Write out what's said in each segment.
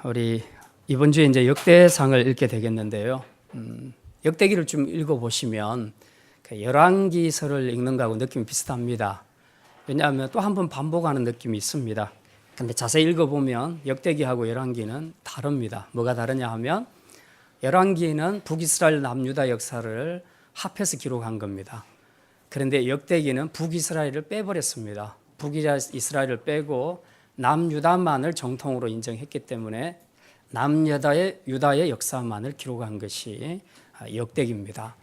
우리 이번 주에 이제 역대상을 읽게 되겠는데요. 역대기를 좀 읽어보시면 열왕기서를 읽는 거하고 느낌이 비슷합니다. 왜냐하면 또 한 번 반복하는 느낌이 있습니다. 근데 자세히 읽어보면 역대기하고 열왕기는 다릅니다. 뭐가 다르냐 하면 열왕기는 북이스라엘 남유다 역사를 합해서 기록한 겁니다. 그런데 역대기는 북이스라엘을 빼버렸습니다. 북이스라엘을 빼고 남유다만을 정통으로 인정했기 때문에 남유다의 역사만을 기록한 것이 역대기입니다.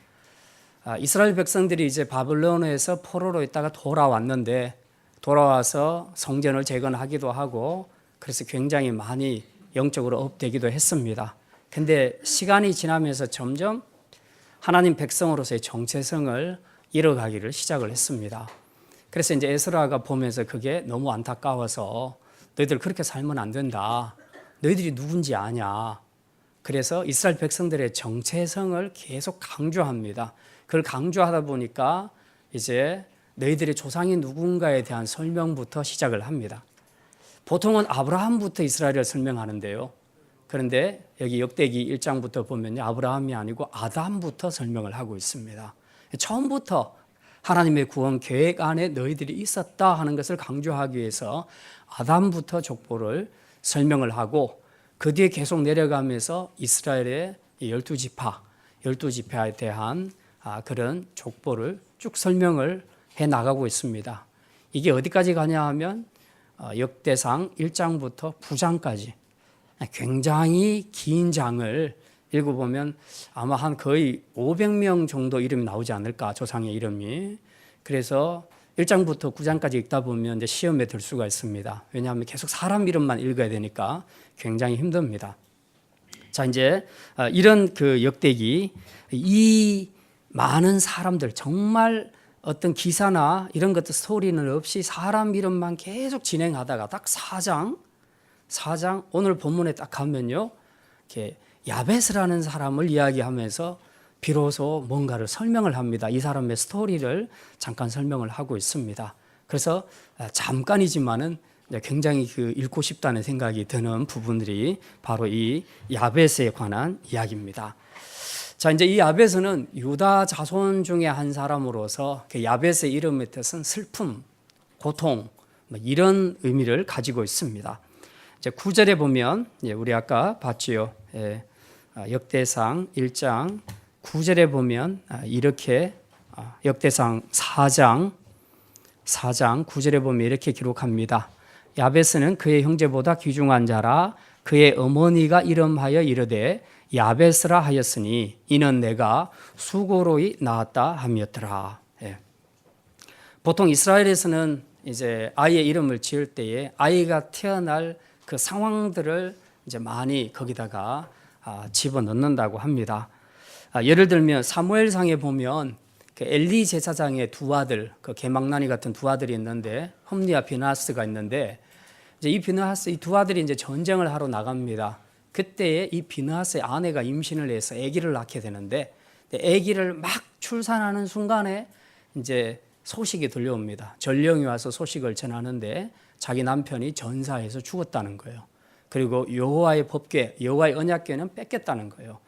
이스라엘 백성들이 이제 바벨론에서 포로로 있다가 돌아왔는데 돌아와서 성전을 재건하기도 하고 그래서 굉장히 많이 영적으로 업되기도 했습니다. 근데 시간이 지나면서 점점 하나님 백성으로서의 정체성을 잃어가기를 시작을 했습니다. 그래서 이제 에스라가 보면서 그게 너무 안타까워서 너희들 그렇게 살면 안 된다. 너희들이 누군지 아냐. 그래서 이스라엘 백성들의 정체성을 계속 강조합니다. 그걸 강조하다 보니까 이제 너희들의 조상이 누군가에 대한 설명부터 시작을 합니다. 보통은 아브라함부터 이스라엘을 설명하는데요. 그런데 여기 역대기 1장부터 보면 아브라함이 아니고 아담부터 설명을 하고 있습니다. 처음부터 하나님의 구원 계획 안에 너희들이 있었다 하는 것을 강조하기 위해서 아담부터 족보를 설명을 하고 그 뒤에 계속 내려가면서 이스라엘의 12지파에 대한 그런 족보를 쭉 설명을 해 나가고 있습니다. 이게 어디까지 가냐 하면 역대상 1장부터 9장까지 굉장히 긴 장을 읽어보면 아마 한 거의 500명 정도 이름이 나오지 않을까, 조상의 이름이. 그래서 1장부터 9장까지 읽다 보면 이제 시험에 들 수가 있습니다. 왜냐하면 계속 사람 이름만 읽어야 되니까 굉장히 힘듭니다. 자, 이제 이런 그 역대기, 이 많은 사람들, 정말 어떤 기사나 이런 것들 스토리는 없이 사람 이름만 계속 진행하다가 딱 4장 오늘 본문에 딱 가면요, 이렇게 야벳이라는 사람을 이야기하면서 비로소 뭔가를 설명을 합니다. 이 사람의 스토리를 잠깐 설명을 하고 있습니다. 그래서 잠깐이지만은 굉장히 읽고 싶다는 생각이 드는 부분들이 바로 이 야벳에 관한 이야기입니다. 자, 이제 이 야벳은 유다 자손 중에 한 사람으로서 야벳의 이름의 뜻은 슬픔, 고통, 이런 의미를 가지고 있습니다. 이제 9절에 보면 우리 아까 봤지요. 역대상 1장 9절에 보면 이렇게 역대상 4장 9절에 보면 이렇게 기록합니다. 야벳은 그의 형제보다 귀중한 자라 그의 어머니가 이름하여 이르되 야벳이라 하였으니 이는 내가 수고로이 낳았다 함이었더라. 보통 이스라엘에서는 이제 아이의 이름을 지을 때에 아이가 태어날 그 상황들을 이제 많이 거기다가 집어넣는다고 합니다. 예를 들면 사무엘상에 보면 그 엘리 제사장의 두 아들, 그 개막나니 같은 두 아들이 있는데 홈리와 비느하스가 있는데 이제 이 비느하스 이 두 아들이 이제 전쟁을 하러 나갑니다. 그때에 이 비느하스의 아내가 임신을 해서 아기를 낳게 되는데 아기를 막 출산하는 순간에 이제 소식이 들려옵니다. 전령이 와서 소식을 전하는데 자기 남편이 전사해서 죽었다는 거예요. 그리고 여호와의 법궤, 여호와의 언약궤는 뺏겼다는 거예요.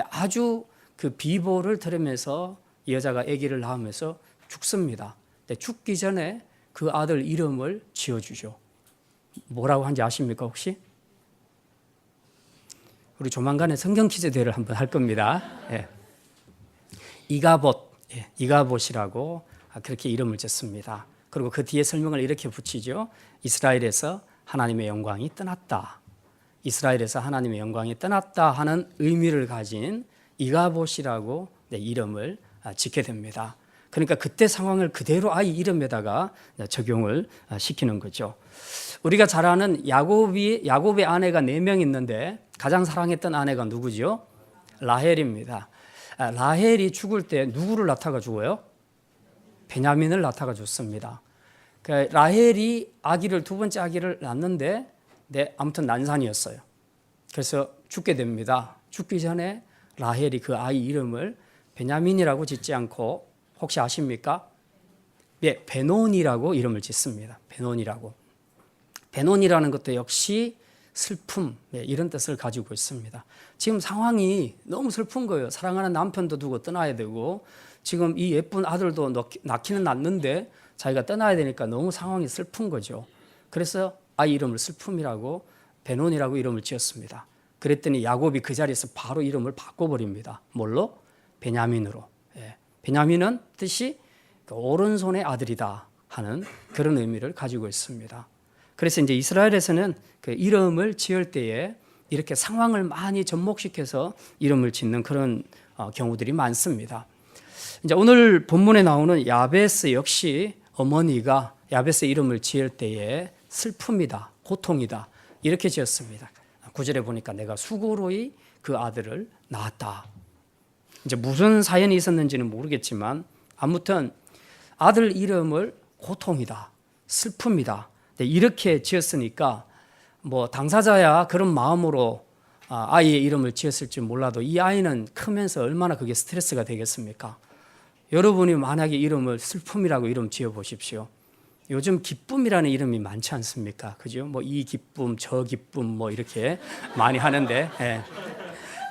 아주 그 비보를 들으면서 여자가 아기를 낳으면서 죽습니다. 죽기 전에 그 아들 이름을 지어주죠. 뭐라고 하는지 아십니까 혹시? 우리 조만간에 성경 퀴즈 대회를 한번 할 겁니다. 이가봇이라고 그렇게 이름을 짓습니다. 그리고 그 뒤에 설명을 이렇게 붙이죠. 이스라엘에서 하나님의 영광이 떠났다. 이스라엘에서 하나님의 영광이 떠났다 하는 의미를 가진 이가봇이라고 이름을 짓게 됩니다. 그러니까 그때 상황을 그대로 아이 이름에다가 적용을 시키는 거죠. 우리가 잘 아는 야곱의 아내가 4명 있는데 가장 사랑했던 아내가 누구죠? 라헬입니다. 라헬이 죽을 때 누구를 낳다가 죽어요? 베냐민을 낳다가 죽습니다. 라헬이 두 번째 아기를 낳는데 아무튼 난산이었어요. 그래서 죽게 됩니다. 죽기 전에 라헬이 그 아이 이름을 베냐민이라고 짓지 않고 혹시 아십니까? 베논이라고 이름을 짓습니다. 베논이라는 것도 역시 슬픔, 이런 뜻을 가지고 있습니다. 지금 상황이 너무 슬픈 거예요. 사랑하는 남편도 두고 떠나야 되고 지금 이 예쁜 아들도 낳기는 낳는데 자기가 떠나야 되니까 너무 상황이 슬픈 거죠. 그래서 아이 이름을 슬픔이라고 베논이라고 이름을 지었습니다. 그랬더니 야곱이 그 자리에서 바로 이름을 바꿔버립니다. 뭘로? 베냐민으로. 베냐민은 뜻이 오른손의 아들이다 하는 그런 의미를 가지고 있습니다. 그래서 이제 이스라엘에서는 그 이름을 지을 때에 이렇게 상황을 많이 접목시켜서 이름을 짓는 그런 경우들이 많습니다. 이제 오늘 본문에 나오는 야베스 역시 어머니가 야베스 이름을 지을 때에 슬픔이다, 고통이다 이렇게 지었습니다. 9절에 보니까 내가 수고로이 그 아들을 낳았다. 이제 무슨 사연이 있었는지는 모르겠지만 아무튼 아들 이름을 고통이다, 슬픔이다 이렇게 지었으니까 뭐 당사자야 그런 마음으로 아이의 이름을 지었을지 몰라도 이 아이는 크면서 얼마나 그게 스트레스가 되겠습니까? 여러분이 만약에 이름을 슬픔이라고 이름 지어 보십시오. 요즘 기쁨이라는 이름이 많지 않습니까? 그죠? 뭐 이 기쁨, 저 기쁨 뭐 이렇게 많이 하는데.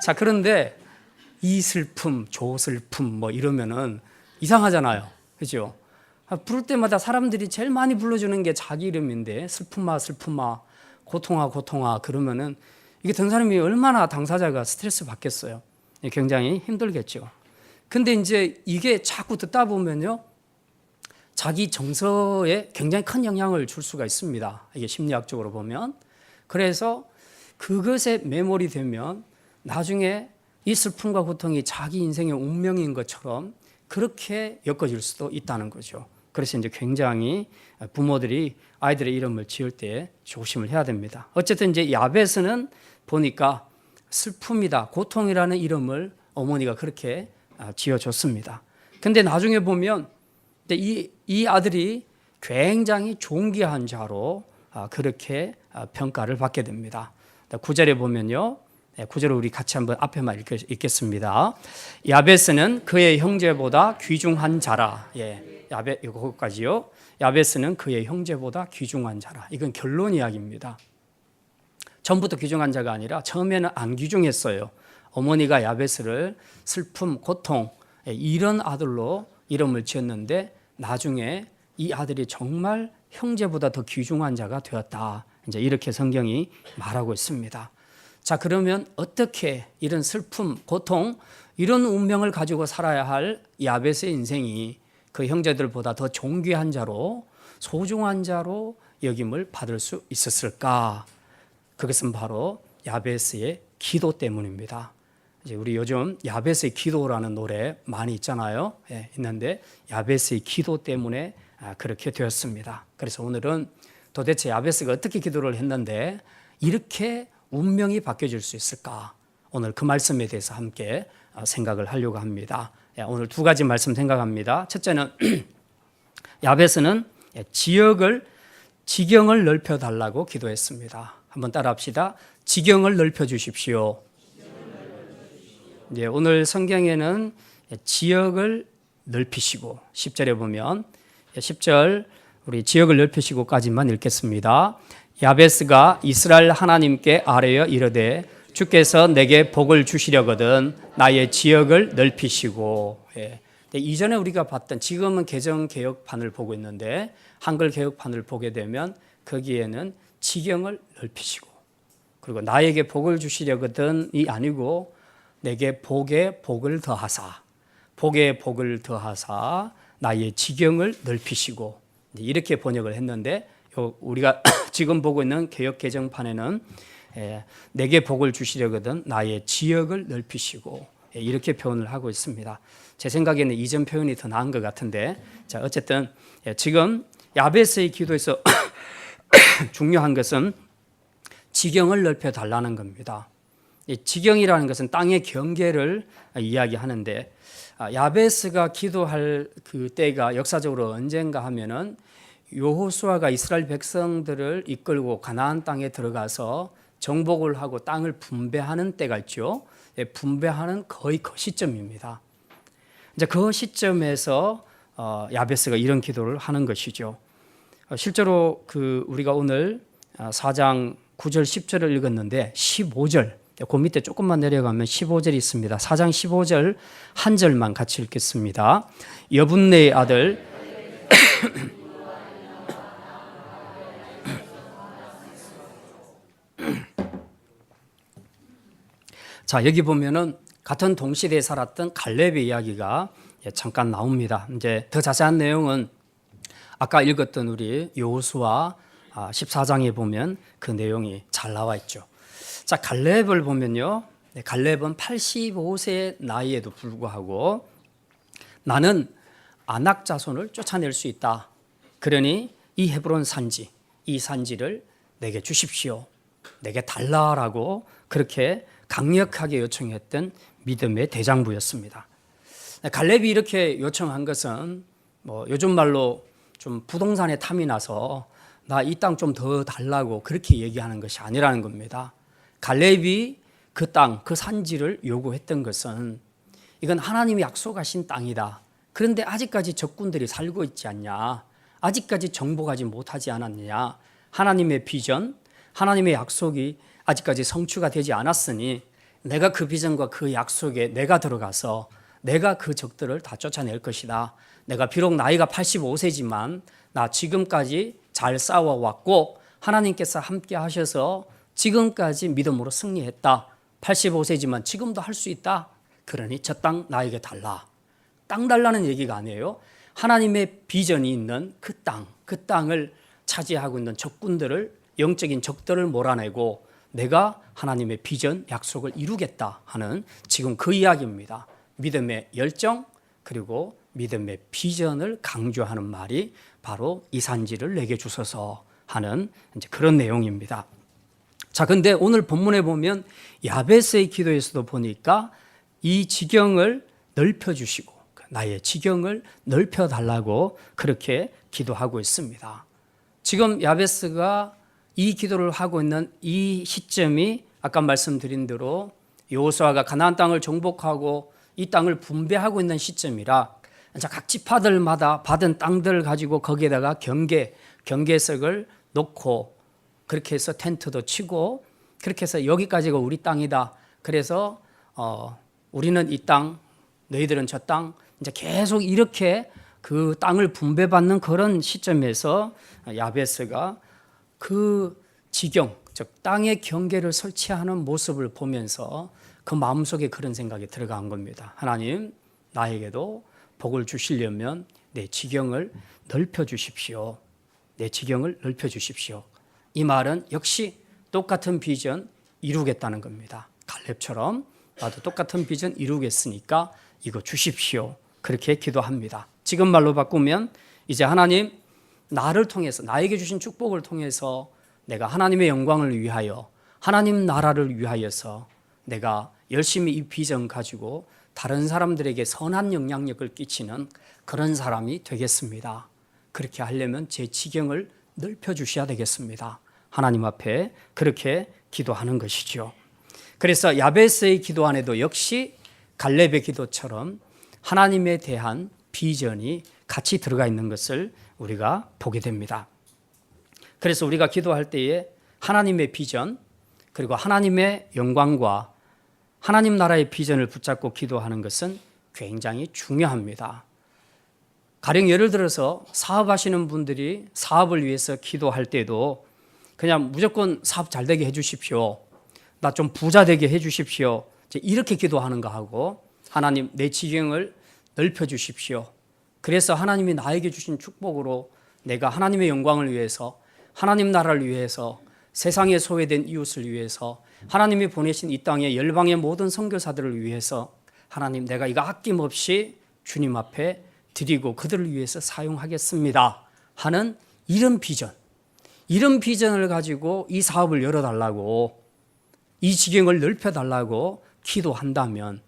자, 그런데 이 슬픔, 저 슬픔 뭐 이러면은 이상하잖아요. 그죠? 부를 때마다 사람들이 제일 많이 불러주는 게 자기 이름인데 슬픔아, 슬픔아, 고통아, 고통아 그러면은 이게 듣는 사람이 얼마나 당사자가 스트레스 받겠어요. 굉장히 힘들겠죠. 근데 이제 이게 자꾸 듣다 보면요. 자기 정서에 굉장히 큰 영향을 줄 수가 있습니다. 이게 심리학적으로 보면. 그래서 그것에 매몰이 되면 나중에 이 슬픔과 고통이 자기 인생의 운명인 것처럼 그렇게 엮어질 수도 있다는 거죠. 그래서 이제 굉장히 부모들이 아이들의 이름을 지을 때 조심을 해야 됩니다. 어쨌든 이제 야베스는 보니까 슬픔이다, 고통이라는 이름을 어머니가 그렇게 지어줬습니다. 근데 나중에 보면 이 아들이 굉장히 존귀한 자로 그렇게 평가를 받게 됩니다. 9절에 보면요. 9절을 우리 같이 한번 앞에만 읽겠습니다. 야베스는 그의 형제보다 귀중한 자라. 이거까지요. 야베스는 그의 형제보다 귀중한 자라. 이건 결론 이야기입니다. 전부터 귀중한 자가 아니라 처음에는 안 귀중했어요. 어머니가 야베스를 슬픔, 고통 이런 아들로 이름을 지었는데 나중에 이 아들이 정말 형제보다 더 귀중한 자가 되었다. 이제 이렇게 성경이 말하고 있습니다. 자, 그러면 어떻게 이런 슬픔, 고통 이런 운명을 가지고 살아야 할 야베스의 인생이 그 형제들보다 더 존귀한 자로 소중한 자로 여김을 받을 수 있었을까? 그것은 바로 야베스의 기도 때문입니다. 이제 우리 요즘 야베스의 기도라는 노래 많이 있잖아요. 있는데 야베스의 기도 때문에 그렇게 되었습니다. 그래서 오늘은 도대체 야베스가 어떻게 기도를 했는데 이렇게 운명이 바뀌어질 수 있을까? 오늘 그 말씀에 대해서 함께 생각을 하려고 합니다. 오늘 두 가지 말씀 생각합니다. 첫째는 야베스는 지경을 넓혀달라고 기도했습니다. 한번 따라합시다. 지경을 넓혀주십시오. 오늘 성경에는 지역을 넓히시고 10절에 보면 10절 우리 지역을 넓히시고까지만 읽겠습니다. 야베스가 이스라엘 하나님께 아뢰어 이르되 주께서 내게 복을 주시려거든 나의 지역을 넓히시고. 이전에 우리가 봤던 지금은 개정개혁판을 보고 있는데 한글 개혁판을 보게 되면 거기에는 지경을 넓히시고 그리고 나에게 복을 주시려거든이 아니고 내게 복에 복을 더하사 복에 복을 더하사 나의 지경을 넓히시고 이렇게 번역을 했는데 우리가 지금 보고 있는 개역 개정판에는 내게 복을 주시려거든 나의 지역을 넓히시고 이렇게 표현을 하고 있습니다. 제 생각에는 이전 표현이 더 나은 것 같은데 자 어쨌든 지금 야베스의 기도에서 중요한 것은 지경을 넓혀 달라는 겁니다. 지경이라는 것은 땅의 경계를 이야기하는데 야베스가 기도할 그 때가 역사적으로 언젠가 하면은 여호수아가 이스라엘 백성들을 이끌고 가나안 땅에 들어가서 정복을 하고 땅을 분배하는 때가 있죠. 분배하는 거의 그 시점입니다. 이제 그 시점에서 야베스가 이런 기도를 하는 것이죠. 실제로 우리가 오늘 4장 9절, 10절을 읽었는데 15절, 그 밑에 조금만 내려가면 15절이 있습니다. 4장 15절 한 절만 같이 읽겠습니다. 여분네의 아들 자, 여기 보면은 같은 동시대에 살았던 갈렙의 이야기가 잠깐 나옵니다. 이제 더 자세한 내용은 아까 읽었던 우리 여호수아 14장에 보면 그 내용이 잘 나와 있죠. 자, 갈렙을 보면요. 갈렙은 85세 나이에도 불구하고 나는 아낙 자손을 쫓아낼 수 있다. 그러니 이 헤브론 산지, 이 산지를 내게 주십시오. 내게 달라라고 그렇게 강력하게 요청했던 믿음의 대장부였습니다. 갈렙이 이렇게 요청한 것은 뭐 요즘 말로 좀 부동산에 탐이 나서 나 이 땅 좀 더 달라고 그렇게 얘기하는 것이 아니라는 겁니다. 갈렙이 그 땅, 그 산지를 요구했던 것은 이건 하나님이 약속하신 땅이다. 그런데 아직까지 적군들이 살고 있지 않냐? 아직까지 정복하지 못하지 않았느냐? 하나님의 비전, 하나님의 약속이 아직까지 성취가 되지 않았으니 내가 그 비전과 그 약속에 내가 들어가서 내가 그 적들을 다 쫓아낼 것이다. 내가 비록 나이가 85세지만 나 지금까지 잘 싸워왔고 하나님께서 함께 하셔서 지금까지 믿음으로 승리했다. 85세지만 지금도 할 수 있다. 그러니 저 땅 나에게 달라. 땅 달라는 얘기가 아니에요. 하나님의 비전이 있는 그 땅을 차지하고 있는 적군들을, 영적인 적들을 몰아내고 내가 하나님의 비전, 약속을 이루겠다 하는 지금 그 이야기입니다. 믿음의 열정 그리고 믿음의 비전을 강조하는 말이 바로 이 산지를 내게 주소서 하는 이제 그런 내용입니다. 자, 근데 오늘 본문에 보면 야베스의 기도에서도 보니까 이 지경을 넓혀주시고 나의 지경을 넓혀달라고 그렇게 기도하고 있습니다. 지금 야베스가 이 기도를 하고 있는 이 시점이 아까 말씀드린 대로 여호수아가 가나안 땅을 정복하고 이 땅을 분배하고 있는 시점이라 각 지파들마다 받은 땅들을 가지고 거기에다가 경계석을 놓고 그렇게 해서 텐트도 치고 그렇게 해서 여기까지가 우리 땅이다. 그래서 우리는 이 땅, 너희들은 저 땅, 이제 계속 이렇게 그 땅을 분배받는 그런 시점에서 야베스가 그 지경, 즉 땅의 경계를 설치하는 모습을 보면서 그 마음속에 그런 생각이 들어간 겁니다. 하나님, 나에게도 복을 주시려면 내 지경을 넓혀 주십시오. 내 지경을 넓혀 주십시오. 이 말은 역시 똑같은 비전 이루겠다는 겁니다. 갈렙처럼 나도 똑같은 비전 이루겠으니까 이거 주십시오. 그렇게 기도합니다. 지금 말로 바꾸면 이제 하나님, 나를 통해서 나에게 주신 축복을 통해서 내가 하나님의 영광을 위하여 하나님 나라를 위하여서 내가 열심히 이 비전 가지고 다른 사람들에게 선한 영향력을 끼치는 그런 사람이 되겠습니다. 그렇게 하려면 제 지경을 넓혀 주셔야 되겠습니다. 하나님 앞에 그렇게 기도하는 것이죠. 그래서 야베스의 기도 안에도 역시 갈렙의 기도처럼 하나님에 대한 비전이 같이 들어가 있는 것을 우리가 보게 됩니다. 그래서 우리가 기도할 때에 하나님의 비전 그리고 하나님의 영광과 하나님 나라의 비전을 붙잡고 기도하는 것은 굉장히 중요합니다. 가령 예를 들어서 사업하시는 분들이 사업을 위해서 기도할 때도 그냥 무조건 사업 잘 되게 해 주십시오. 나 좀 부자 되게 해 주십시오. 이렇게 기도하는 거 하고 하나님 내 지경을 넓혀 주십시오. 그래서 하나님이 나에게 주신 축복으로 내가 하나님의 영광을 위해서 하나님 나라를 위해서 세상에 소외된 이웃을 위해서 하나님이 보내신 이 땅의 열방의 모든 선교사들을 위해서 하나님 내가 이거 아낌없이 주님 앞에 드리고 그들을 위해서 사용하겠습니다 하는 이런 비전을 가지고 이 사업을 열어달라고 이 지경을 넓혀달라고 기도한다면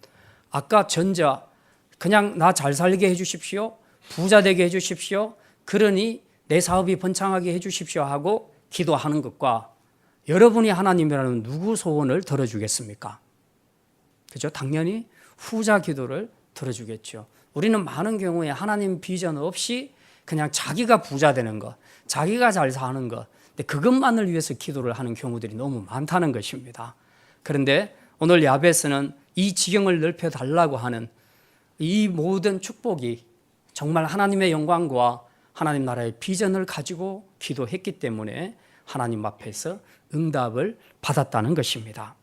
아까 전자 그냥 나 잘 살게 해주십시오. 부자 되게 해주십시오. 그러니 내 사업이 번창하게 해주십시오 하고 기도하는 것과 여러분이 하나님이라면 누구 소원을 들어주겠습니까? 그죠? 당연히 후자 기도를 들어주겠죠. 우리는 많은 경우에 하나님 비전 없이 그냥 자기가 부자 되는 것, 자기가 잘 사는 것, 근데 그것만을 위해서 기도를 하는 경우들이 너무 많다는 것입니다. 그런데 오늘 야베스는 이 지경을 넓혀달라고 하는 이 모든 축복이 정말 하나님의 영광과 하나님 나라의 비전을 가지고 기도했기 때문에 하나님 앞에서 응답을 받았다는 것입니다.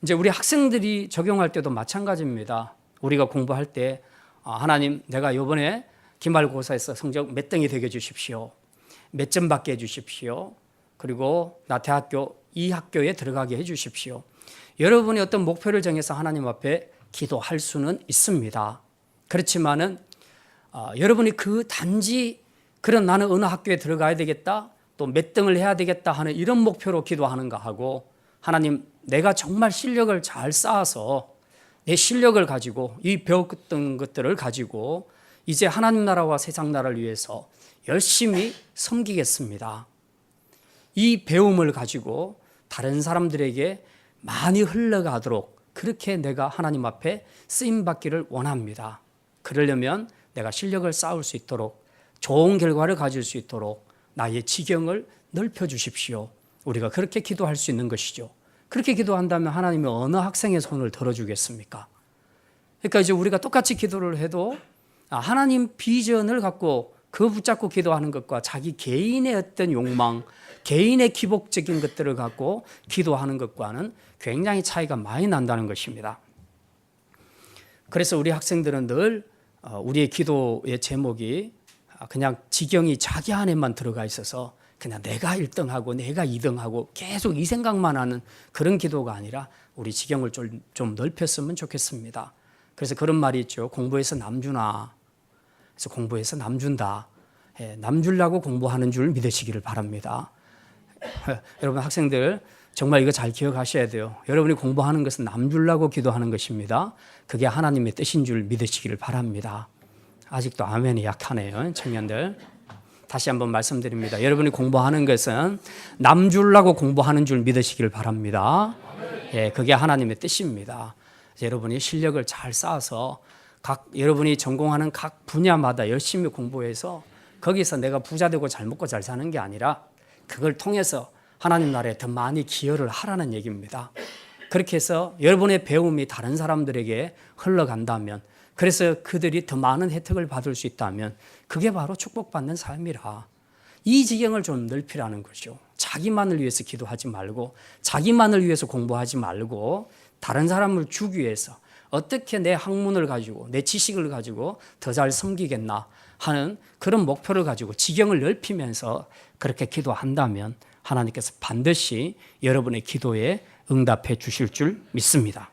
이제 우리 학생들이 적용할 때도 마찬가지입니다. 우리가 공부할 때 하나님, 내가 이번에 기말고사에서 성적 몇 등이 되게 해주십시오. 몇 점 받게 해주십시오. 그리고 나 대학교 이 학교에 들어가게 해주십시오. 여러분이 어떤 목표를 정해서 하나님 앞에 기도할 수는 있습니다. 그렇지만은 여러분이 그 단지 그런 나는 어느 학교에 들어가야 되겠다, 또 몇 등을 해야 되겠다 하는 이런 목표로 기도하는가 하고, 하나님, 내가 정말 실력을 잘 쌓아서 내 실력을 가지고 이 배웠던 것들을 가지고 이제 하나님 나라와 세상 나라를 위해서 열심히 섬기겠습니다. 이 배움을 가지고 다른 사람들에게 많이 흘러가도록 그렇게 내가 하나님 앞에 쓰임받기를 원합니다. 그러려면 내가 실력을 쌓을 수 있도록, 좋은 결과를 가질 수 있도록 나의 지경을 넓혀주십시오. 우리가 그렇게 기도할 수 있는 것이죠. 그렇게 기도한다면 하나님이 어느 학생의 손을 들어주겠습니까? 그러니까 이제 우리가 똑같이 기도를 해도 하나님 비전을 갖고 그 붙잡고 기도하는 것과 자기 개인의 어떤 욕망, 개인의 기복적인 것들을 갖고 기도하는 것과는 굉장히 차이가 많이 난다는 것입니다. 그래서 우리 학생들은 늘 우리의 기도의 제목이 그냥 지경이 자기 안에만 들어가 있어서 그냥 내가 1등하고 내가 2등하고 계속 이 생각만 하는 그런 기도가 아니라 우리 지경을 좀 넓혔으면 좋겠습니다. 그래서 그런 말이 있죠. 공부해서 남 주나. 그래서 공부해서 남 준다. 남 주려고 공부하는 줄 믿으시기를 바랍니다. 여러분 학생들 정말 이거 잘 기억하셔야 돼요. 여러분이 공부하는 것은 남 주려고 기도하는 것입니다. 그게 하나님의 뜻인 줄 믿으시기를 바랍니다. 아직도 아멘이 약하네요. 청년들. 다시 한번 말씀드립니다. 여러분이 공부하는 것은 남 주려고 공부하는 줄 믿으시기를 바랍니다. 그게 하나님의 뜻입니다. 여러분이 실력을 잘 쌓아서 여러분이 전공하는 각 분야마다 열심히 공부해서 거기서 내가 부자 되고 잘 먹고 잘 사는 게 아니라 그걸 통해서 하나님 나라에 더 많이 기여를 하라는 얘기입니다. 그렇게 해서 여러분의 배움이 다른 사람들에게 흘러간다면, 그래서 그들이 더 많은 혜택을 받을 수 있다면 그게 바로 축복받는 삶이라. 이 지경을 좀 넓히라는 거죠. 자기만을 위해서 기도하지 말고, 자기만을 위해서 공부하지 말고, 다른 사람을 주기 위해서 어떻게 내 학문을 가지고 내 지식을 가지고 더 잘 섬기겠나 하는 그런 목표를 가지고 지경을 넓히면서 그렇게 기도한다면 하나님께서 반드시 여러분의 기도에 응답해 주실 줄 믿습니다.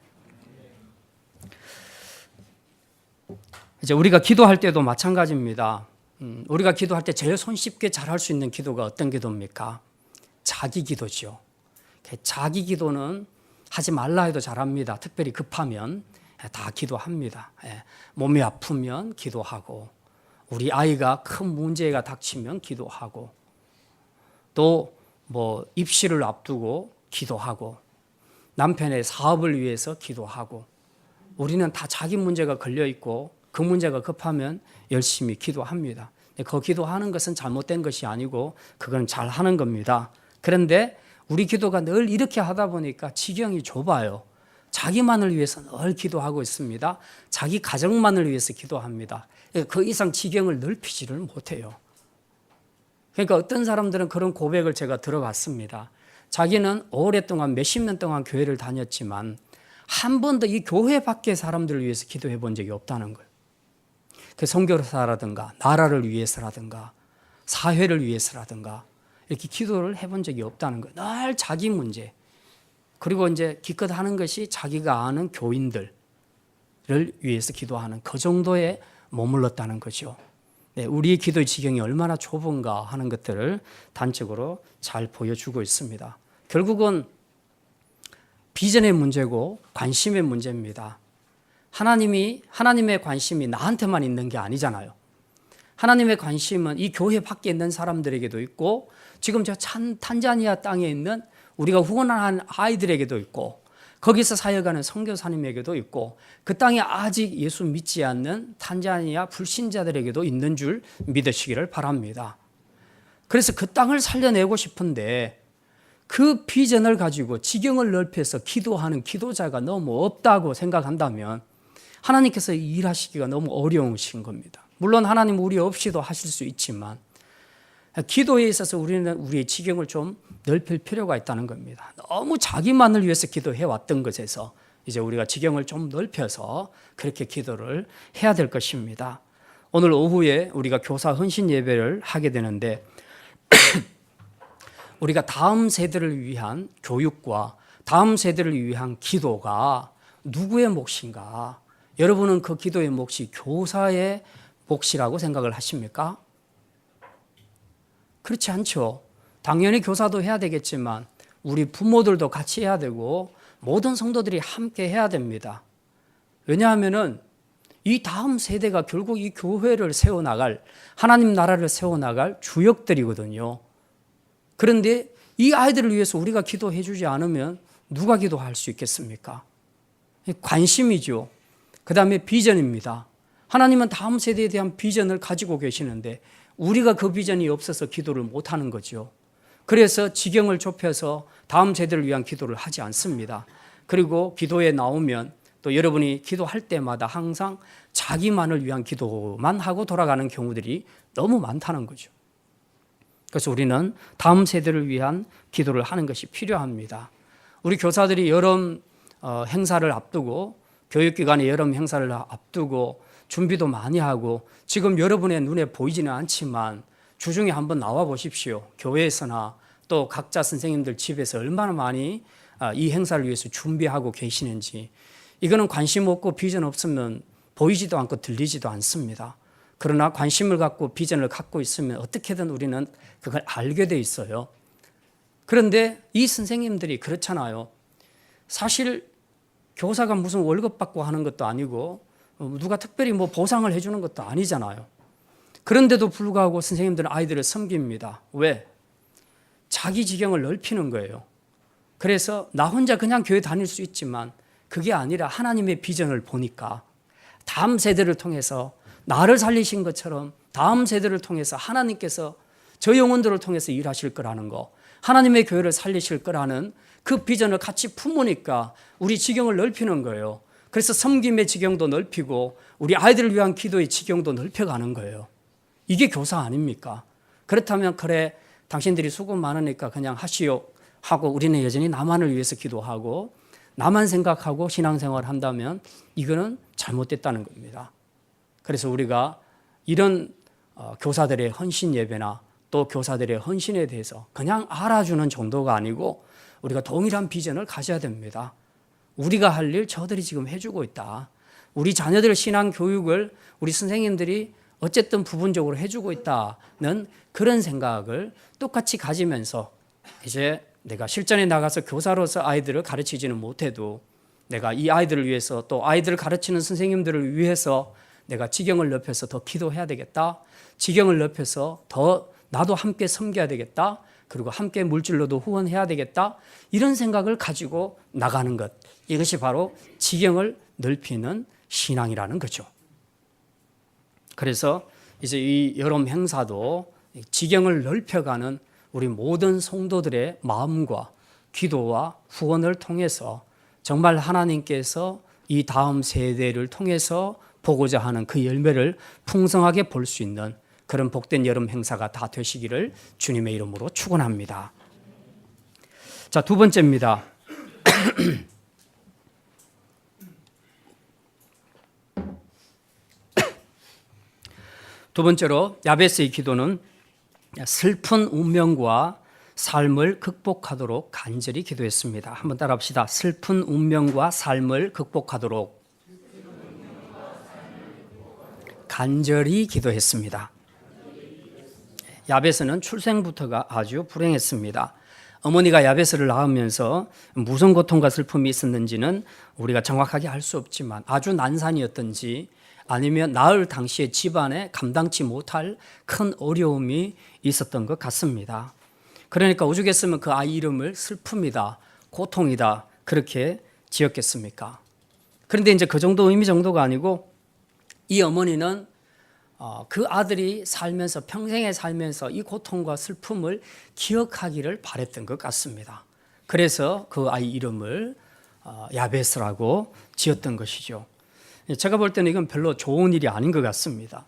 이제 우리가 기도할 때도 마찬가지입니다. 우리가 기도할 때 제일 손쉽게 잘할 수 있는 기도가 어떤 기도입니까? 자기 기도죠. 자기 기도는 하지 말라 해도 잘합니다. 특별히 급하면 다 기도합니다. 몸이 아프면 기도하고, 우리 아이가 큰 문제가 닥치면 기도하고, 또 입시를 앞두고 기도하고, 남편의 사업을 위해서 기도하고, 우리는 다 자기 문제가 걸려 있고 그 문제가 급하면 열심히 기도합니다. 그 기도하는 것은 잘못된 것이 아니고 그건 잘하는 겁니다. 그런데 우리 기도가 늘 이렇게 하다 보니까 지경이 좁아요. 자기만을 위해서 늘 기도하고 있습니다. 자기 가정만을 위해서 기도합니다. 그 이상 지경을 넓히지를 못해요. 그러니까 어떤 사람들은 그런 고백을 제가 들어봤습니다. 자기는 오랫동안 몇십 년 동안 교회를 다녔지만 한 번도 이 교회 밖의 사람들을 위해서 기도해 본 적이 없다는 거예요. 그 선교사라든가 나라를 위해서라든가 사회를 위해서라든가 이렇게 기도를 해본 적이 없다는 거예요. 늘 자기 문제. 그리고 이제 기껏 하는 것이 자기가 아는 교인들을 위해서 기도하는 그 정도에 머물렀다는 거죠. 네, 우리의 기도의 지경이 얼마나 좁은가 하는 것들을 단적으로 잘 보여주고 있습니다. 결국은 비전의 문제고 관심의 문제입니다. 하나님의 관심이 나한테만 있는 게 아니잖아요. 하나님의 관심은 이 교회 밖에 있는 사람들에게도 있고, 지금 저 탄자니아 땅에 있는 우리가 후원한 아이들에게도 있고, 거기서 사역하는 선교사님에게도 있고, 그 땅에 아직 예수 믿지 않는 탄자니아 불신자들에게도 있는 줄 믿으시기를 바랍니다. 그래서 그 땅을 살려내고 싶은데 그 비전을 가지고 지경을 넓혀서 기도하는 기도자가 너무 없다고 생각한다면 하나님께서 일하시기가 너무 어려우신 겁니다. 물론 하나님 우리 없이도 하실 수 있지만 기도에 있어서 우리는 우리의 지경을 좀 넓힐 필요가 있다는 겁니다. 너무 자기만을 위해서 기도해 왔던 것에서 이제 우리가 지경을 좀 넓혀서 그렇게 기도를 해야 될 것입니다. 오늘 오후에 우리가 교사 헌신 예배를 하게 되는데 우리가 다음 세대를 위한 교육과 다음 세대를 위한 기도가 누구의 몫인가? 여러분은 그 기도의 몫이 교사의 몫이라고 생각을 하십니까? 그렇지 않죠. 당연히 교사도 해야 되겠지만 우리 부모들도 같이 해야 되고 모든 성도들이 함께 해야 됩니다. 왜냐하면은 이 다음 세대가 결국 이 교회를 세워나갈, 하나님 나라를 세워나갈 주역들이거든요. 그런데 이 아이들을 위해서 우리가 기도해 주지 않으면 누가 기도할 수 있겠습니까? 관심이죠. 그 다음에 비전입니다. 하나님은 다음 세대에 대한 비전을 가지고 계시는데 우리가 그 비전이 없어서 기도를 못하는 거죠. 그래서 지경을 좁혀서 다음 세대를 위한 기도를 하지 않습니다. 그리고 기도에 나오면 또 여러분이 기도할 때마다 항상 자기만을 위한 기도만 하고 돌아가는 경우들이 너무 많다는 거죠. 그래서 우리는 다음 세대를 위한 기도를 하는 것이 필요합니다. 우리 교사들이 여름 행사를 앞두고 교육기관의 여름 행사를 앞두고 준비도 많이 하고 지금 여러분의 눈에 보이지는 않지만 주중에 한번 나와 보십시오. 교회에서나 또 각자 선생님들 집에서 얼마나 많이 이 행사를 위해서 준비하고 계시는지 이거는 관심 없고 비전 없으면 보이지도 않고 들리지도 않습니다. 그러나 관심을 갖고 비전을 갖고 있으면 어떻게든 우리는 그걸 알게 돼 있어요. 그런데 이 선생님들이 그렇잖아요. 사실 교사가 무슨 월급 받고 하는 것도 아니고 누가 특별히 뭐 보상을 해주는 것도 아니잖아요. 그런데도 불구하고 선생님들은 아이들을 섬깁니다. 왜? 자기 지경을 넓히는 거예요. 그래서 나 혼자 그냥 교회 다닐 수 있지만 그게 아니라 하나님의 비전을 보니까 다음 세대를 통해서 나를 살리신 것처럼 다음 세대를 통해서 하나님께서 저 영혼들을 통해서 일하실 거라는 거, 하나님의 교회를 살리실 거라는 그 비전을 같이 품으니까 우리 지경을 넓히는 거예요. 그래서 섬김의 지경도 넓히고 우리 아이들을 위한 기도의 지경도 넓혀가는 거예요. 이게 교사 아닙니까? 그렇다면 그래 당신들이 수고 많으니까 그냥 하시오 하고 우리는 여전히 나만을 위해서 기도하고 나만 생각하고 신앙생활을 한다면 이거는 잘못됐다는 겁니다. 그래서 우리가 이런 교사들의 헌신 예배나 또 교사들의 헌신에 대해서 그냥 알아주는 정도가 아니고 우리가 동일한 비전을 가져야 됩니다. 우리가 할 일 저들이 지금 해주고 있다. 우리 자녀들 신앙 교육을 우리 선생님들이 어쨌든 부분적으로 해주고 있다는 그런 생각을 똑같이 가지면서 이제 내가 실전에 나가서 교사로서 아이들을 가르치지는 못해도 내가 이 아이들을 위해서 또 아이들을 가르치는 선생님들을 위해서 내가 지경을 넓혀서 더 기도해야 되겠다. 지경을 넓혀서 더 나도 함께 섬겨야 되겠다. 그리고 함께 물질로도 후원해야 되겠다. 이런 생각을 가지고 나가는 것. 이것이 바로 지경을 넓히는 신앙이라는 거죠. 그래서 이제 이 여름 행사도 지경을 넓혀가는 우리 모든 성도들의 마음과 기도와 후원을 통해서 정말 하나님께서 이 다음 세대를 통해서 보고자 하는 그 열매를 풍성하게 볼 수 있는 그런 복된 여름 행사가 다 되시기를 주님의 이름으로 축원합니다. 자, 두 번째입니다. 두 번째로 야베스의 기도는 슬픈 운명과 삶을 극복하도록 간절히 기도했습니다. 한번 따라합시다. 슬픈 운명과 삶을 극복하도록 간절히 기도했습니다. 야베스는 출생부터가 아주 불행했습니다. 어머니가 야베스를 낳으면서 무슨 고통과 슬픔이 있었는지는 우리가 정확하게 알 수 없지만 아주 난산이었던지 아니면 낳을 당시에 집안에 감당치 못할 큰 어려움이 있었던 것 같습니다. 그러니까 오죽했으면 그 아이 이름을 슬픔이다, 고통이다 그렇게 지었겠습니까? 그런데 이제 그 정도 의미 정도가 아니고 이 어머니는 그 아들이 살면서 평생에 살면서 이 고통과 슬픔을 기억하기를 바랬던 것 같습니다. 그래서 그 아이 이름을 야베스라고 지었던 것이죠. 제가 볼 때는 이건 별로 좋은 일이 아닌 것 같습니다.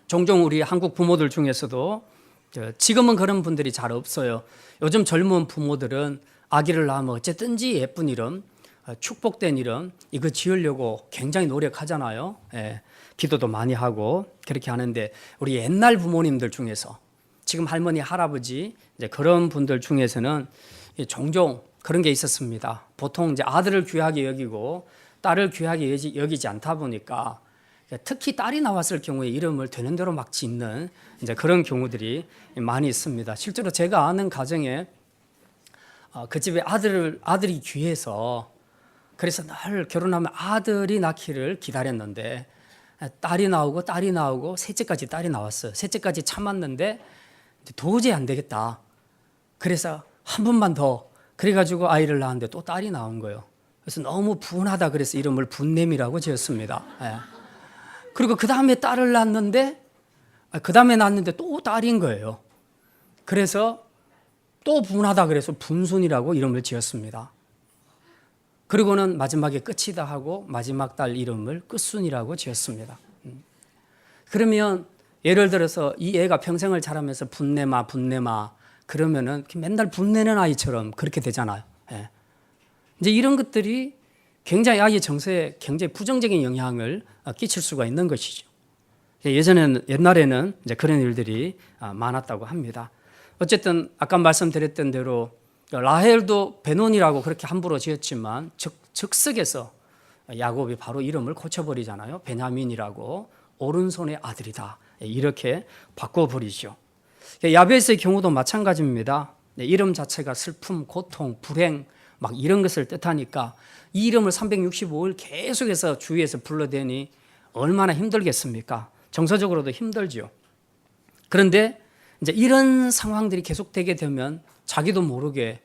종종 우리 한국 부모들 중에서도 지금은 그런 분들이 잘 없어요. 요즘 젊은 부모들은 아기를 낳으면 어쨌든지 예쁜 이름, 축복된 이름 이거 지으려고 굉장히 노력하잖아요. 예, 기도도 많이 하고 그렇게 하는데 우리 옛날 부모님들 중에서 지금 할머니, 할아버지 이제 그런 분들 중에서는 종종 그런 게 있었습니다. 보통 이제 아들을 귀하게 여기고 딸을 귀하게 여기지 않다 보니까 특히 딸이 나왔을 경우에 이름을 되는 대로 막 짓는 이제 그런 경우들이 많이 있습니다. 실제로 제가 아는 가정에 그 집에 아들이 귀해서 그래서 늘 결혼하면 아들이 낳기를 기다렸는데 딸이 나오고 셋째까지 딸이 나왔어요. 셋째까지 참았는데 도저히 안 되겠다. 그래서 한 번만 더 그래가지고 아이를 낳았는데 또 딸이 나온 거예요. 그래서 너무 분하다 그래서 이름을 분냄이라고 지었습니다. 예. 그리고 그 다음에 딸을 낳았는데 또 딸인 거예요. 그래서 또 분하다 그래서 분순이라고 이름을 지었습니다. 그리고는 마지막에 끝이다 하고 마지막 딸 이름을 끝순이라고 지었습니다. 그러면 예를 들어서 이 애가 평생을 자라면서 분내마 그러면은 맨날 분내는 아이처럼 그렇게 되잖아요. 예. 이제 이런 것들이 굉장히 아이의 정서에 굉장히 부정적인 영향을 끼칠 수가 있는 것이죠. 옛날에는 이제 그런 일들이 많았다고 합니다. 어쨌든 아까 말씀드렸던 대로 라헬도 베논이라고 그렇게 함부로 지었지만 즉석에서 야곱이 바로 이름을 고쳐버리잖아요. 베냐민이라고 오른손의 아들이다 이렇게 바꿔버리죠. 야베스의 경우도 마찬가지입니다. 이름 자체가 슬픔, 고통, 불행 막 이런 것을 뜻하니까 이 이름을 365일 계속해서 주위에서 불러대니 얼마나 힘들겠습니까? 정서적으로도 힘들죠. 그런데 이제 이런 상황들이 계속되게 되면 자기도 모르게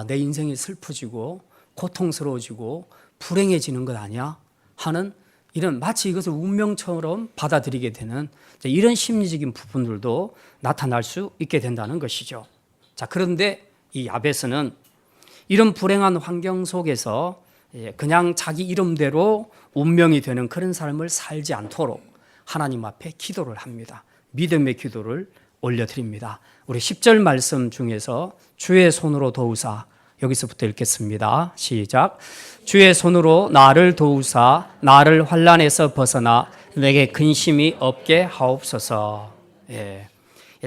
내 인생이 슬퍼지고 고통스러워지고 불행해지는 것 아니야? 하는 이런 마치 이것을 운명처럼 받아들이게 되는 이런 심리적인 부분들도 나타날 수 있게 된다는 것이죠. 자, 그런데 이 야베스는 이런 불행한 환경 속에서 그냥 자기 이름대로 운명이 되는 그런 삶을 살지 않도록 하나님 앞에 기도를 합니다. 믿음의 기도를 올려드립니다. 우리 10절 말씀 중에서 주의 손으로 도우사 여기서부터 읽겠습니다. 시작. 주의 손으로 나를 도우사 나를 환난에서 벗어나 내게 근심이 없게 하옵소서. 예.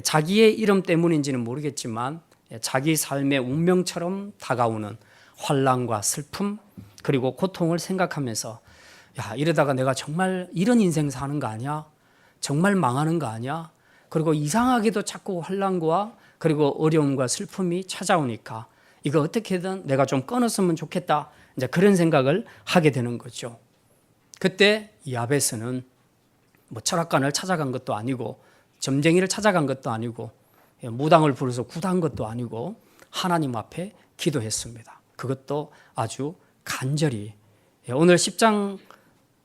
자기의 이름 때문인지는 모르겠지만 자기 삶의 운명처럼 다가오는 환난과 슬픔 그리고 고통을 생각하면서 이러다가 내가 정말 이런 인생 사는 거 아니야? 정말 망하는 거 아니야? 그리고 이상하게도 자꾸 환난과 그리고 어려움과 슬픔이 찾아오니까 이거 어떻게든 내가 좀 끊었으면 좋겠다. 이제 그런 생각을 하게 되는 거죠. 그때 야베스는 뭐 철학관을 찾아간 것도 아니고 점쟁이를 찾아간 것도 아니고 무당을 부르서 구단 것도 아니고 하나님 앞에 기도했습니다. 그것도 아주 간절히. 오늘 4장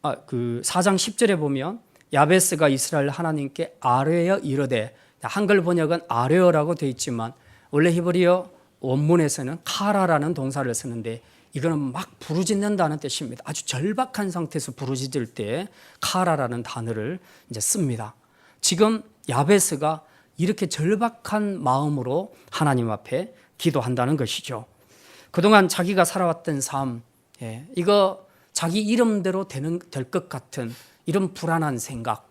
10절에 보면 야베스가 이스라엘 하나님께 아뢰어 이르되, 한글 번역은 아뢰어라고 되어 있지만 원래 히브리어 원문에서는 카라라는 동사를 쓰는데 이거는 막 부르짖는다는 뜻입니다. 아주 절박한 상태에서 부르짖을 때 카라라는 단어를 이제 씁니다. 지금 야베스가 이렇게 절박한 마음으로 하나님 앞에 기도한다는 것이죠. 그동안 자기가 살아왔던 삶, 이거 자기 이름대로 될 것 같은 이런 불안한 생각,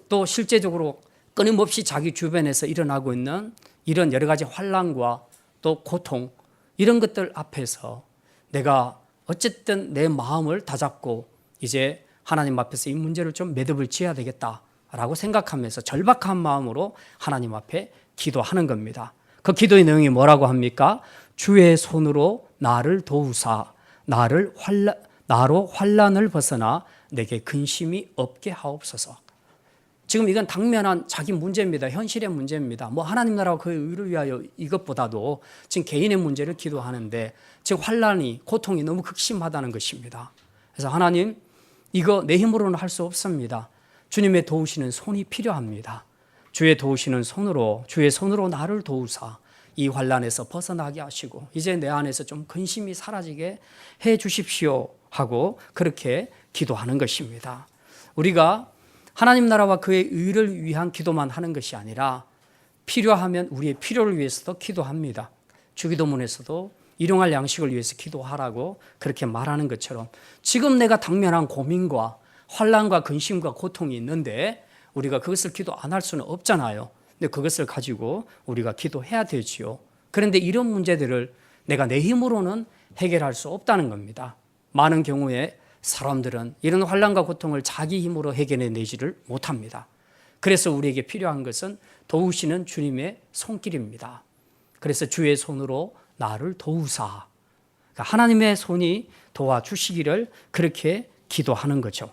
또 실제적으로 끊임없이 자기 주변에서 일어나고 있는 이런 여러 가지 환난과 또 고통, 이런 것들 앞에서 내가 어쨌든 내 마음을 다잡고 이제 하나님 앞에서 이 문제를 좀 매듭을 지어야 되겠다라고 생각하면서 절박한 마음으로 하나님 앞에 기도하는 겁니다. 그 기도의 내용이 뭐라고 합니까? 주의 손으로 나를 도우사 나로 환난을 벗어나 내게 근심이 없게 하옵소서. 지금 이건 당면한 자기 문제입니다. 현실의 문제입니다. 뭐 하나님 나라와 그의 의를 위하여 이것보다도 지금 개인의 문제를 기도하는데 지금 환난이 고통이 너무 극심하다는 것입니다. 그래서 하나님, 이거 내 힘으로는 할 수 없습니다. 주님의 도우시는 손이 필요합니다. 주의 도우시는 손으로, 주의 손으로 나를 도우사 이 환난에서 벗어나게 하시고 이제 내 안에서 좀 근심이 사라지게 해 주십시오 하고 그렇게 기도하는 것입니다. 우리가 하나님 나라와 그의 의를 위한 기도만 하는 것이 아니라 필요하면 우리의 필요를 위해서도 기도합니다. 주기도문에서도 일용할 양식을 위해서 기도하라고 그렇게 말하는 것처럼 지금 내가 당면한 고민과 환난과 근심과 고통이 있는데 우리가 그것을 기도 안 할 수는 없잖아요. 근데 그것을 가지고 우리가 기도해야 되지요. 그런데 이런 문제들을 내가 내 힘으로는 해결할 수 없다는 겁니다. 많은 경우에 사람들은 이런 환난과 고통을 자기 힘으로 해결해내지를 못합니다. 그래서 우리에게 필요한 것은 도우시는 주님의 손길입니다. 그래서 주의 손으로 나를 도우사. 그러니까 하나님의 손이 도와주시기를 그렇게 기도하는 거죠.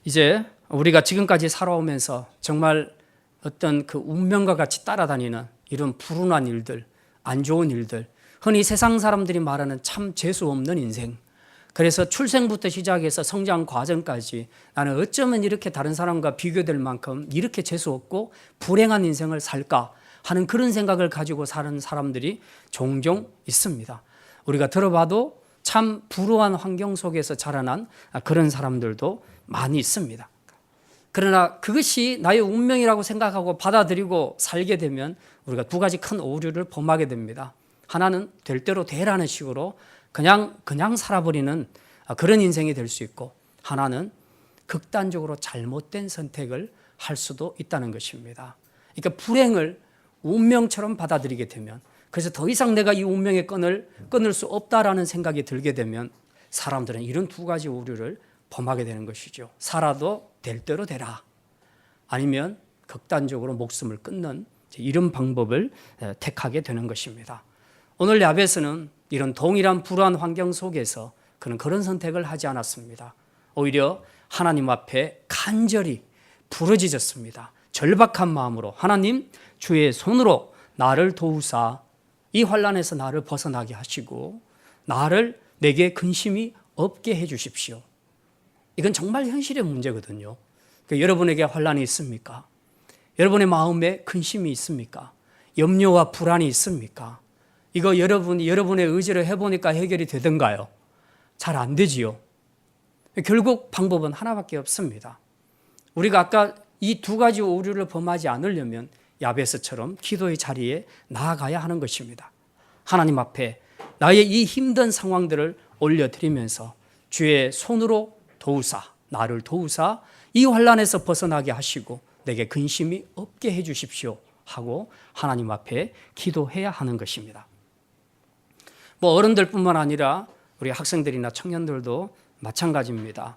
이제 우리가 지금까지 살아오면서 정말 어떤 그 운명과 같이 따라다니는 이런 불운한 일들, 안 좋은 일들, 흔히 세상 사람들이 말하는 참 재수 없는 인생. 그래서 출생부터 시작해서 성장 과정까지 나는 어쩌면 이렇게 다른 사람과 비교될 만큼 이렇게 재수 없고 불행한 인생을 살까 하는 그런 생각을 가지고 사는 사람들이 종종 있습니다. 우리가 들어봐도 참 불우한 환경 속에서 자라난 그런 사람들도 많이 있습니다. 그러나 그것이 나의 운명이라고 생각하고 받아들이고 살게 되면 우리가 두 가지 큰 오류를 범하게 됩니다. 하나는 될 대로 되라는 식으로 그냥 살아버리는 그런 인생이 될 수 있고, 하나는 극단적으로 잘못된 선택을 할 수도 있다는 것입니다. 그러니까 불행을 운명처럼 받아들이게 되면, 그래서 더 이상 내가 이 운명의 끈을 끊을 수 없다라는 생각이 들게 되면 사람들은 이런 두 가지 오류를 범하게 되는 것이죠. 살아도 될 대로 되라, 아니면 극단적으로 목숨을 끊는 이런 방법을 택하게 되는 것입니다. 오늘 야베스는 이런 동일한 불우한 환경 속에서 그는 그런 선택을 하지 않았습니다. 오히려 하나님 앞에 간절히 부르짖었습니다. 절박한 마음으로 하나님, 주의 손으로 나를 도우사 이 환난에서 나를 벗어나게 하시고 내게 근심이 없게 해 주십시오. 이건 정말 현실의 문제거든요. 그러니까 여러분에게 환난이 있습니까? 여러분의 마음에 근심이 있습니까? 염려와 불안이 있습니까? 이거 여러분의 의지를 해보니까 해결이 되던가요? 잘 안 되지요. 결국 방법은 하나밖에 없습니다. 우리가 아까 이 두 가지 오류를 범하지 않으려면 야베스처럼 기도의 자리에 나아가야 하는 것입니다. 하나님 앞에 나의 이 힘든 상황들을 올려드리면서 주의 손으로 나를 도우사 이 환난에서 벗어나게 하시고 내게 근심이 없게 해 주십시오 하고 하나님 앞에 기도해야 하는 것입니다. 어른들뿐만 아니라 우리 학생들이나 청년들도 마찬가지입니다.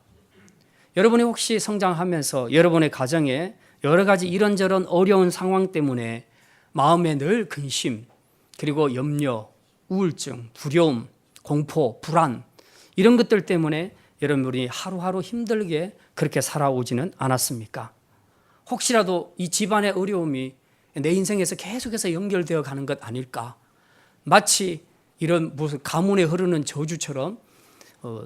여러분이 혹시 성장하면서 여러분의 가정에 여러 가지 이런저런 어려운 상황 때문에 마음에 늘 근심, 그리고 염려, 우울증, 두려움, 공포, 불안 이런 것들 때문에 여러분이 하루하루 힘들게 그렇게 살아오지는 않았습니까? 혹시라도 이 집안의 어려움이 내 인생에서 계속해서 연결되어 가는 것 아닐까? 마치 이런 무슨 가문에 흐르는 저주처럼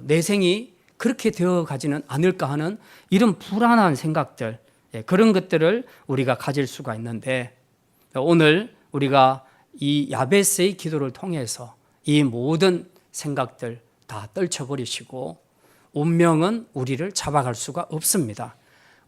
내 생이 그렇게 되어 가지는 않을까 하는 이런 불안한 생각들, 그런 것들을 우리가 가질 수가 있는데, 오늘 우리가 이 야베스의 기도를 통해서 이 모든 생각들 다 떨쳐버리시고 운명은 우리를 잡아갈 수가 없습니다.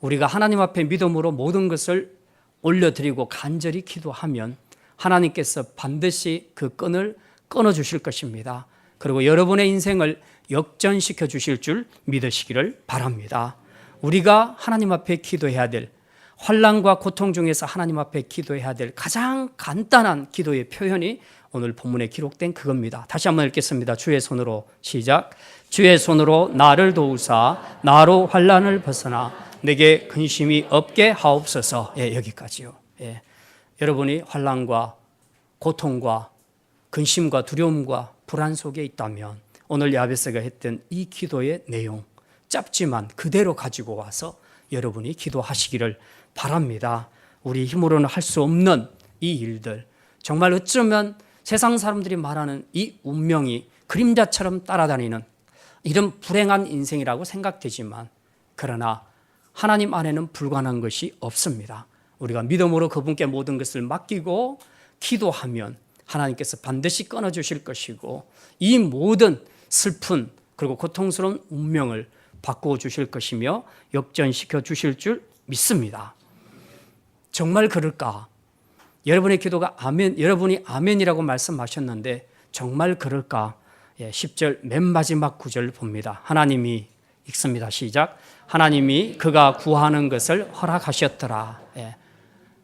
우리가 하나님 앞에 믿음으로 모든 것을 올려드리고 간절히 기도하면 하나님께서 반드시 그 끈을 끊어주실 것입니다. 그리고 여러분의 인생을 역전시켜 주실 줄 믿으시기를 바랍니다. 우리가 하나님 앞에 기도해야 될, 환난과 고통 중에서 하나님 앞에 기도해야 될 가장 간단한 기도의 표현이 오늘 본문에 기록된 그겁니다. 다시 한번 읽겠습니다. 주의 손으로, 시작. 주의 손으로 나를 도우사 나로 환난을 벗어나 내게 근심이 없게 하옵소서. 여기까지요. 여러분이 환난과 고통과 근심과 두려움과 불안 속에 있다면 오늘 야베스가 했던 이 기도의 내용 짧지만 그대로 가지고 와서 여러분이 기도하시기를 바랍니다. 우리 힘으로는 할 수 없는 이 일들, 정말 어쩌면 세상 사람들이 말하는 이 운명이 그림자처럼 따라다니는 이런 불행한 인생이라고 생각되지만 그러나 하나님 안에는 불가능한 것이 없습니다. 우리가 믿음으로 그분께 모든 것을 맡기고 기도하면 하나님께서 반드시 끊어주실 것이고 이 모든 슬픈 그리고 고통스러운 운명을 바꾸어 주실 것이며 역전시켜 주실 줄 믿습니다. 정말 그럴까? 여러분의 기도가 아멘, 여러분이 아멘이라고 말씀하셨는데 정말 그럴까? 10절 맨 마지막 구절 봅니다. 하나님이 읽습니다. 시작. 하나님이 그가 구하는 것을 허락하셨더라.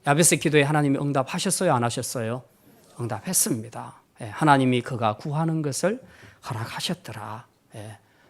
야베스 기도에 하나님이 응답하셨어요? 안 하셨어요? 응답했습니다. 하나님이 그가 구하는 것을 허락하셨더라.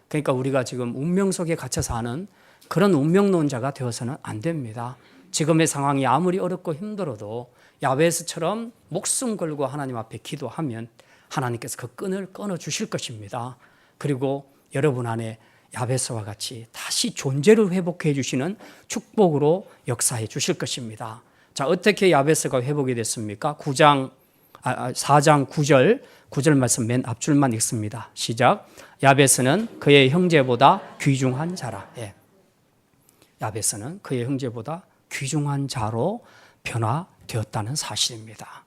그러니까 우리가 지금 운명 속에 갇혀 사는 그런 운명론자가 되어서는 안 됩니다. 지금의 상황이 아무리 어렵고 힘들어도 야베스처럼 목숨 걸고 하나님 앞에 기도하면 하나님께서 그 끈을 끊어주실 것입니다. 그리고 여러분 안에 야베스와 같이 다시 존재를 회복해 주시는 축복으로 역사해 주실 것입니다. 자, 어떻게 야베스가 회복이 됐습니까? 4장 9절 말씀 맨 앞줄만 읽습니다. 시작. 야베스는 그의 형제보다 귀중한 자라. 야베스는 그의 형제보다 귀중한 자로 변화되었다는 사실입니다.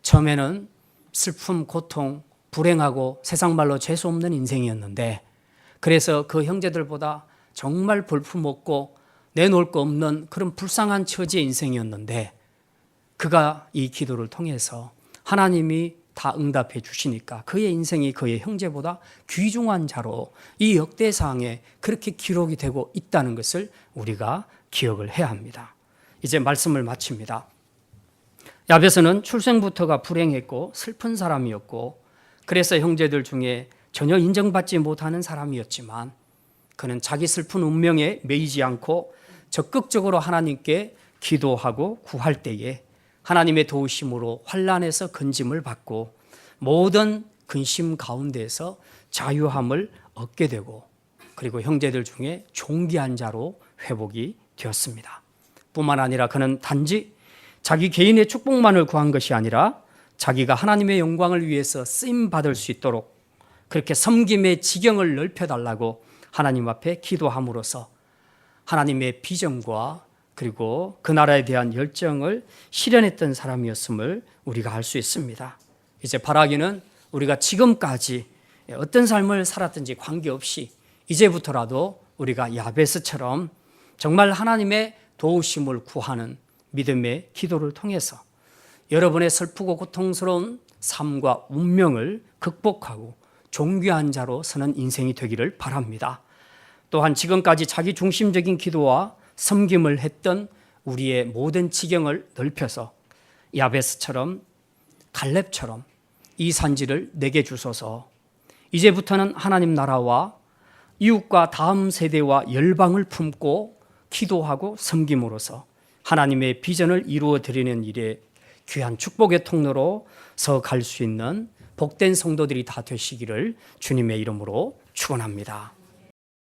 처음에는 슬픔, 고통, 불행하고 세상 말로 재수 없는 인생이었는데 그래서 그 형제들보다 정말 볼품없고 내놓을 거 없는 그런 불쌍한 처지의 인생이었는데 그가 이 기도를 통해서 하나님이 다 응답해 주시니까 그의 인생이 그의 형제보다 귀중한 자로 이 역대상에 그렇게 기록이 되고 있다는 것을 우리가 기억을 해야 합니다. 이제 말씀을 마칩니다. 야베스는 출생부터가 불행했고 슬픈 사람이었고 그래서 형제들 중에 전혀 인정받지 못하는 사람이었지만 그는 자기 슬픈 운명에 매이지 않고 적극적으로 하나님께 기도하고 구할 때에 하나님의 도우심으로 환난에서 건짐을 받고 모든 근심 가운데에서 자유함을 얻게 되고 그리고 형제들 중에 존귀한 자로 회복이 되었습니다. 뿐만 아니라 그는 단지 자기 개인의 축복만을 구한 것이 아니라 자기가 하나님의 영광을 위해서 쓰임받을 수 있도록 그렇게 섬김의 지경을 넓혀달라고 하나님 앞에 기도함으로써 하나님의 비전과 그리고 그 나라에 대한 열정을 실현했던 사람이었음을 우리가 알 수 있습니다. 이제 바라기는 우리가 지금까지 어떤 삶을 살았든지 관계없이 이제부터라도 우리가 야베스처럼 정말 하나님의 도우심을 구하는 믿음의 기도를 통해서 여러분의 슬프고 고통스러운 삶과 운명을 극복하고 존귀한 자로 서는 인생이 되기를 바랍니다. 또한 지금까지 자기 중심적인 기도와 섬김을 했던 우리의 모든 지경을 넓혀서 야베스처럼 갈렙처럼 이 산지를 내게 주소서. 이제부터는 하나님 나라와 이웃과 다음 세대와 열방을 품고 기도하고 섬김으로써 하나님의 비전을 이루어 드리는 일에 귀한 축복의 통로로 서 갈 수 있는 복된 성도들이 다 되시기를 주님의 이름으로 축원합니다.